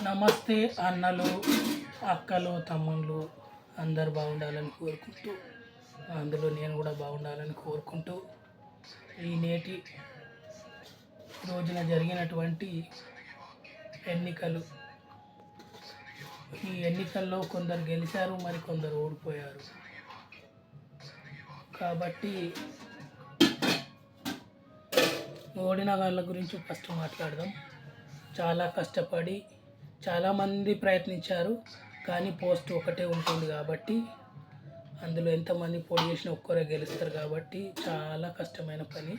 నమస్తే అన్నలు, అక్కలు, తమ్ముళ్ళు అందరు బాగుండాలని కోరుకుంటూ, అందులో నేను కూడా బాగుండాలని కోరుకుంటూ, ఈ నేటి రోజున జరిగినటువంటి ఎన్నికలు, ఈ ఎన్నికల్లో కొందరు గెలిచారు, మరి కొందరు ఓడిపోయారు. కాబట్టి ఓడిన వాళ్ళ గురించి ఫస్ట్ మాట్లాడదాం. చాలా కష్టపడి చాలామంది ప్రయత్నించారు, కానీ పోస్ట్ ఒకటే ఉంటుంది కాబట్టి అందులో ఎంతమంది పోటీ చేసినా ఒక్కరే గెలుస్తారు కాబట్టి చాలా కష్టమైన పని.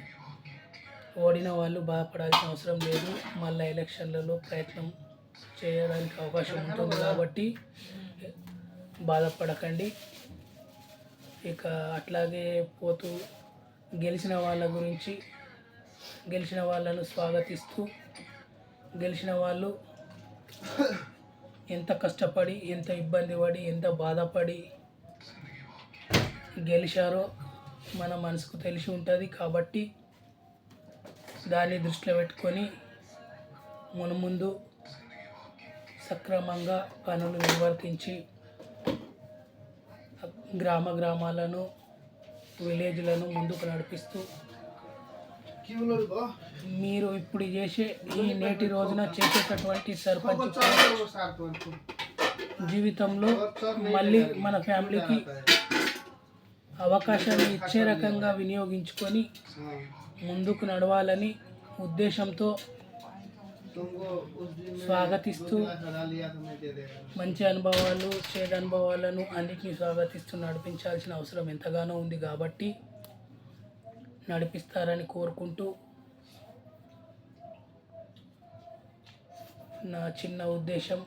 ఓడిన వాళ్ళు బాధపడాల్సిన అవసరం లేదు, మళ్ళీ ఎలక్షన్లలో ప్రయత్నం చేయడానికి అవకాశం ఉంటుంది కాబట్టి బాధపడకండి. ఇక అట్లాగే పోతూ గెలిచిన వాళ్ళ గురించి, గెలిచిన వాళ్ళను స్వాగతిస్తూ, గెలిచిన వాళ్ళు ఎంత కష్టపడి, ఎంత ఇబ్బంది పడి, ఎంత బాధపడి గెలిచారో మన మనసుకు తెలిసి ఉంటుంది. కాబట్టి దాన్ని దృష్టిలో పెట్టుకొని మునుముందు సక్రమంగా పనులు నిర్వర్తించి గ్రామాలను, విలేజ్లను ముందుకు నడిపిస్తూ మీరు ఇప్పుడు చేసే ఈ నేటి రోజున చేసేటటువంటి సర్పంచ్ జీవితంలో మళ్ళీ మన ఫ్యామిలీకి అవకాశాన్ని ఇచ్చే రకంగా వినియోగించుకొని ముందుకు నడవాలని ఉద్దేశంతో స్వాగతిస్తూ, మంచి అనుభవాలు, చేదు అనుభవాలను అన్నిటినీ స్వాగతిస్తూ నడిపించాల్సిన అవసరం ఎంతగానో ఉంది కాబట్టి నడిపిస్తారని కోరుకుంటూ నా చిన్న ఉద్దేశం